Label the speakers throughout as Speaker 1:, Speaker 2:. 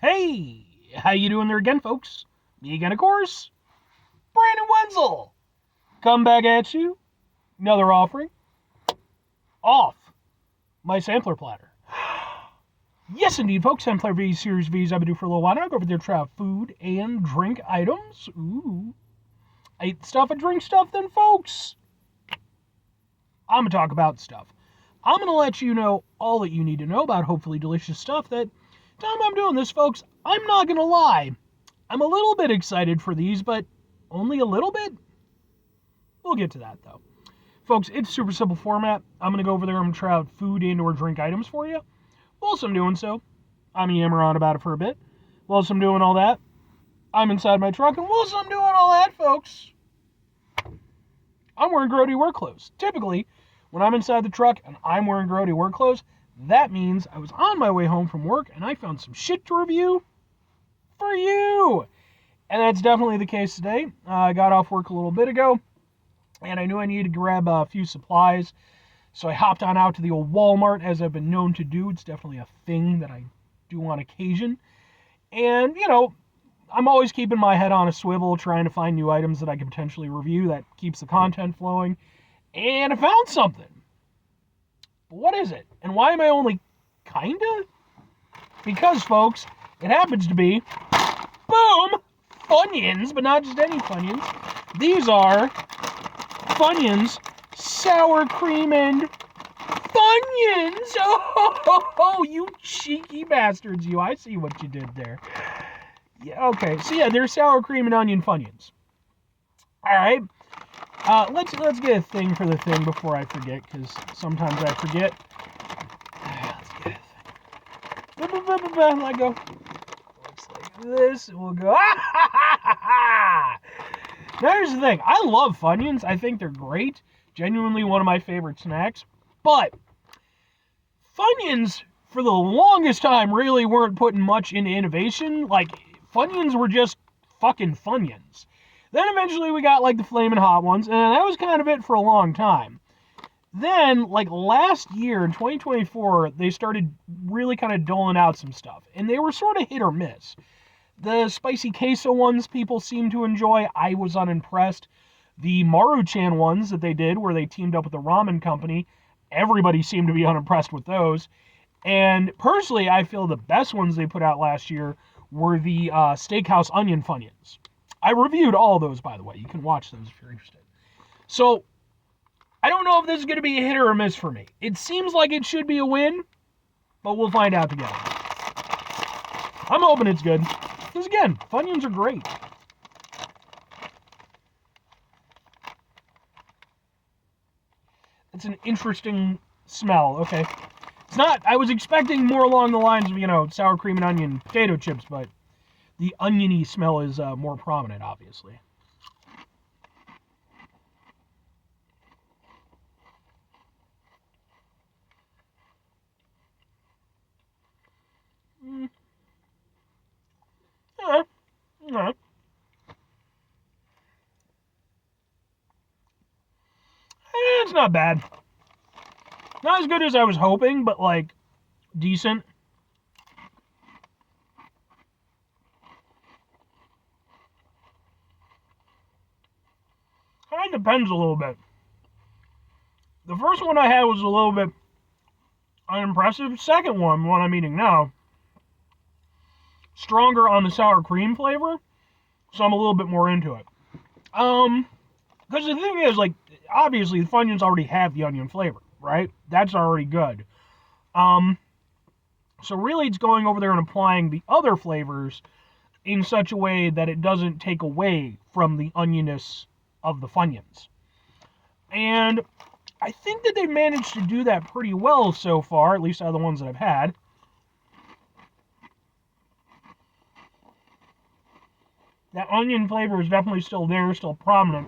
Speaker 1: Hey, how you doing there again, folks? Me again, of course, Brandon Wenzel. Come back at you. Another offering. Off my sampler platter. Yes, indeed, folks. Sampler V Series V's I've been doing for a little while now. I go over there to try out food and drink items. Ooh. I eat stuff, I drink stuff, then, folks. I'm going to talk about stuff. I'm going to let you know all that you need to know about hopefully delicious stuff that time I'm doing this, folks, I'm not going to lie. I'm a little bit excited for these, but only a little bit? We'll get to that, though. Folks, it's super simple format. I'm going to go over there and try out food and or drink items for you. Whilst I'm doing so, I'm yammer on about it for a bit. Whilst I'm doing all that, I'm inside my truck, and whilst I'm doing all that, folks, I'm wearing grody work clothes. Typically, when I'm inside the truck and I'm wearing grody work clothes, that means I was on my way home from work and I found some shit to review for you. And that's definitely the case today. I got off work a little bit ago, and I knew I needed to grab a few supplies. So I hopped on out to the old Walmart, as I've been known to do. It's definitely a thing that I do on occasion. And, I'm always keeping my head on a swivel, trying to find new items that I can potentially review that keeps the content flowing. And I found something. But what is it? And why am I only kinda? Because, folks, it happens to be, boom, Funyuns, but not just any Funyuns. These are Funyuns sour cream and Funyuns. Oh, you cheeky bastards, you. I see what you did there. Yeah, okay. So yeah, they're sour cream and onion Funyuns. All right. Let's get a thing for the thing before I forget, because sometimes I forget. Let's get a thing. Let go. Looks like this. We'll go. Now here's the thing. I love Funyuns. I think they're great. Genuinely one of my favorite snacks. But Funyuns, for the longest time, really weren't putting much into innovation. Like, Funyuns were just fucking Funyuns. Then eventually we got, like, the Flamin' Hot ones, and that was kind of it for a long time. Then, like, last year, in 2024, they started really kind of doling out some stuff. And they were sort of hit or miss. The spicy queso ones people seem to enjoy. I was unimpressed. The Maruchan ones that they did, where they teamed up with the ramen company, everybody seemed to be unimpressed with those. And personally, I feel the best ones they put out last year were the Steakhouse Onion Funyuns. I reviewed all those, by the way. You can watch those if you're interested. So, I don't know if this is going to be a hit or a miss for me. It seems like it should be a win, but we'll find out together. I'm hoping it's good. Because again, Funyuns are great. It's an interesting smell. Okay. It's not, I was expecting more along the lines of, sour cream and onion potato chips, but the oniony smell is more prominent, obviously. Yeah. It's not bad. Not as good as I was hoping, but, like, decent. Kind of depends a little bit. The first one I had was a little bit unimpressive. Second one I'm eating now, stronger on the sour cream flavor, so I'm a little bit more into it. Because the thing is, like, obviously the Funyuns already have the onion flavor, right? That's already good. So really it's going over there and applying the other flavors in such a way that it doesn't take away from the onioness of the Funyuns. And I think that they managed to do that pretty well so far, at least out of the ones that I've had. That onion flavor is definitely still there, still prominent.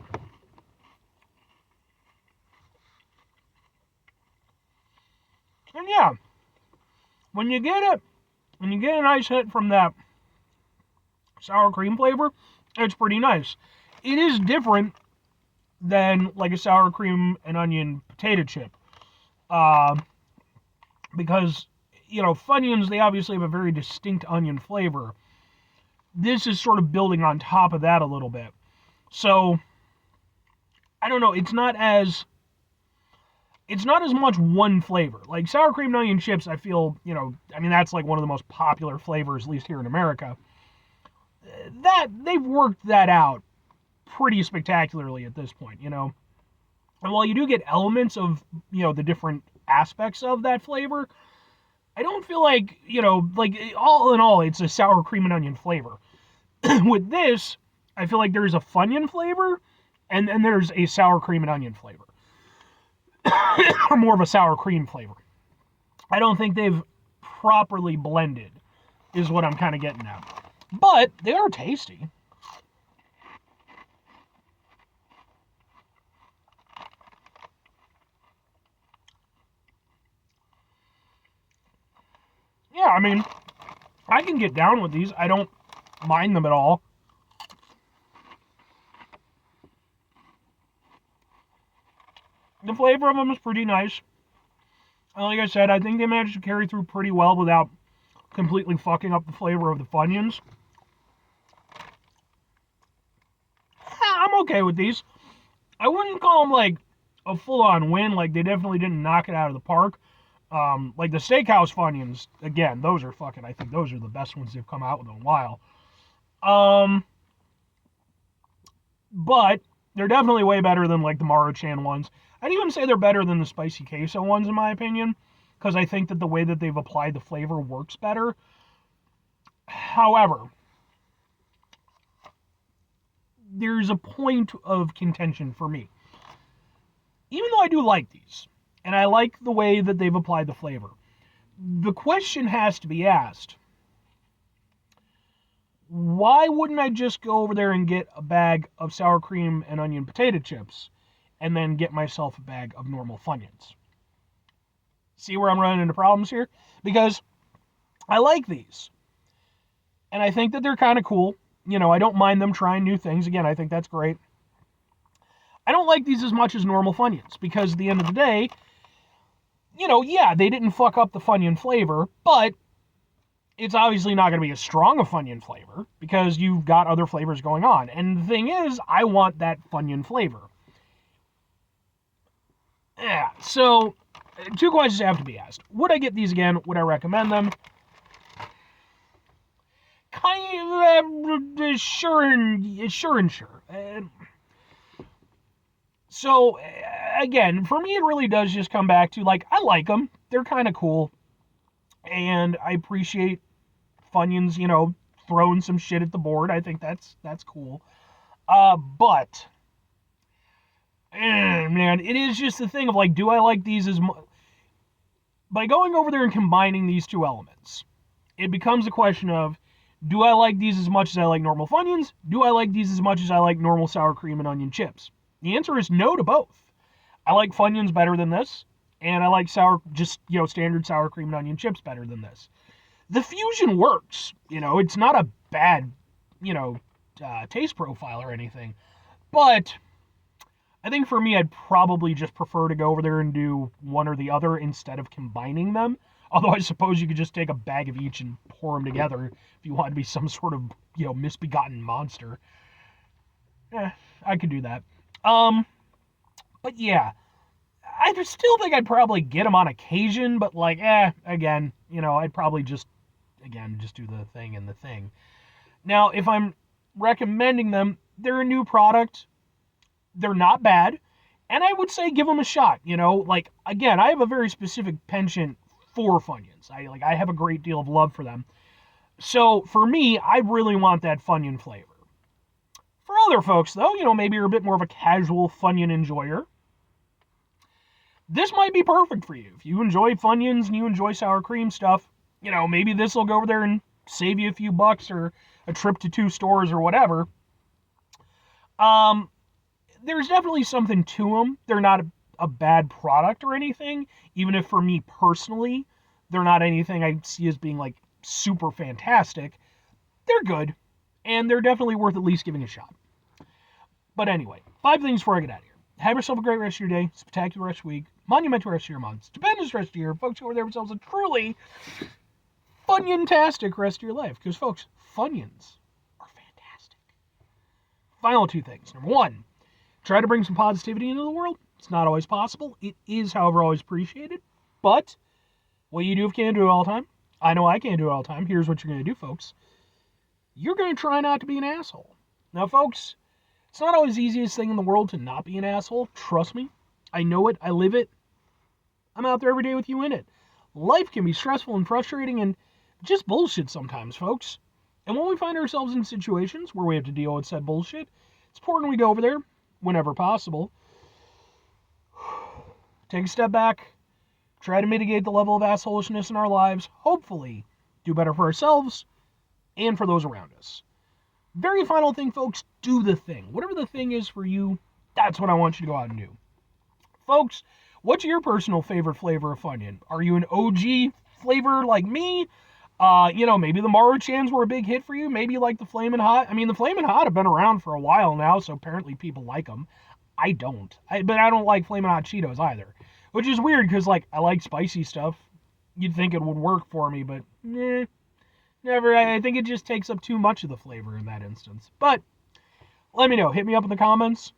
Speaker 1: And yeah, when you get a nice hit from that sour cream flavor, it's pretty nice. It is different than like a sour cream and onion potato chip. Because Funyuns, they obviously have a very distinct onion flavor. This is sort of building on top of that a little bit. So, I don't know, it's not as much one flavor. Like sour cream and onion chips, I feel, that's like one of the most popular flavors, at least here in America. That they've worked that out pretty spectacularly at this point, And while you do get elements of, the different aspects of that flavor, I don't feel like, like all in all, it's a sour cream and onion flavor. With this, I feel like there's a Funyun flavor and then there's a sour cream and onion flavor. Or more of a sour cream flavor. I don't think they've properly blended, is what I'm kind of getting at. But they are tasty. Yeah, I mean, I can get down with these. I don't mind them at all. The flavor of them is pretty nice. Like I said, I think they managed to carry through pretty well without completely fucking up the flavor of the Funyuns. I'm okay with these. I wouldn't call them like a full-on win. Like they definitely didn't knock it out of the park. Like the Steakhouse Funyuns, again, those are fucking. I think those are the best ones they've come out with in a while. But they're definitely way better than like the Maruchan ones. I'd even say they're better than the spicy queso ones in my opinion, because I think that the way that they've applied the flavor works better. However, there's a point of contention for me. Even though I do like these, and I like the way that they've applied the flavor, the question has to be asked, why wouldn't I just go over there and get a bag of sour cream and onion potato chips and then get myself a bag of normal Funyuns? See where I'm running into problems here? Because I like these. And I think that they're kind of cool. I don't mind them trying new things. Again, I think that's great. I don't like these as much as normal Funyuns because at the end of the day, yeah, they didn't fuck up the Funyun flavor, but it's obviously not going to be as strong a Funyun flavor because you've got other flavors going on. And the thing is, I want that Funyun flavor. Yeah, so two questions have to be asked. Would I get these again? Would I recommend them? Kind of sure and sure. So, again, for me, it really does just come back to, like, I like them. They're kind of cool. And I appreciate Funyuns, throwing some shit at the board. I think that's cool. But, man, it is just the thing of, like, do I like these as much? By going over there and combining these two elements, it becomes a question of, do I like these as much as I like normal Funyuns? Do I like these as much as I like normal sour cream and onion chips? The answer is no to both. I like Funyuns better than this, and I like standard sour cream and onion chips better than this. The fusion works. It's not a bad, taste profile or anything. But I think for me, I'd probably just prefer to go over there and do one or the other instead of combining them. Although I suppose you could just take a bag of each and pour them together if you want to be some sort of, misbegotten monster. I could do that. But yeah, I still think I'd probably get them on occasion, but like, again, I'd probably just do the thing and the thing. Now, if I'm recommending them, they're a new product. They're not bad. And I would say give them a shot, like, again, I have a very specific penchant for Funyuns. I have a great deal of love for them. So for me, I really want that Funyun flavor. For other folks, though, maybe you're a bit more of a casual Funyun enjoyer, this might be perfect for you. If you enjoy Funyuns and you enjoy sour cream stuff, maybe this will go over there and save you a few bucks or a trip to 2 stores or whatever. There's definitely something to them. They're not a bad product or anything, even if for me personally, they're not anything I see as being like super fantastic. They're good, and they're definitely worth at least giving a shot. But anyway, 5 things before I get out of here. Have yourself a great rest of your day, spectacular rest of your week. monumental rest of your month, stupendous rest of your folks who are there themselves a truly Funyun-tastic rest of your life. Because, folks, Funyuns are fantastic. Final two things. Number one, try to bring some positivity into the world. It's not always possible. It is, however, always appreciated. But what you do if you can't do it all the time, I know I can't do it all the time. Here's what you're going to do, folks. You're going to try not to be an asshole. Now, folks, it's not always the easiest thing in the world to not be an asshole. Trust me. I know it. I live it. I'm out there every day with you in it. Life can be stressful and frustrating and just bullshit sometimes, folks. And when we find ourselves in situations where we have to deal with said bullshit, it's important we go over there whenever possible. Take a step back. Try to mitigate the level of assholishness in our lives. Hopefully, do better for ourselves and for those around us. Very final thing, folks, do the thing. Whatever the thing is for you, that's what I want you to go out and do. Folks, what's your personal favorite flavor of Funyun? Are you an OG flavor like me? Maybe the Maruchans were a big hit for you. Maybe you like the Flamin' Hot. I mean, the Flamin' Hot have been around for a while now, so apparently people like them. I don't. But I don't like Flamin' Hot Cheetos either. Which is weird, because, I like spicy stuff. You'd think it would work for me, but, never. I think it just takes up too much of the flavor in that instance. But, let me know. Hit me up in the comments.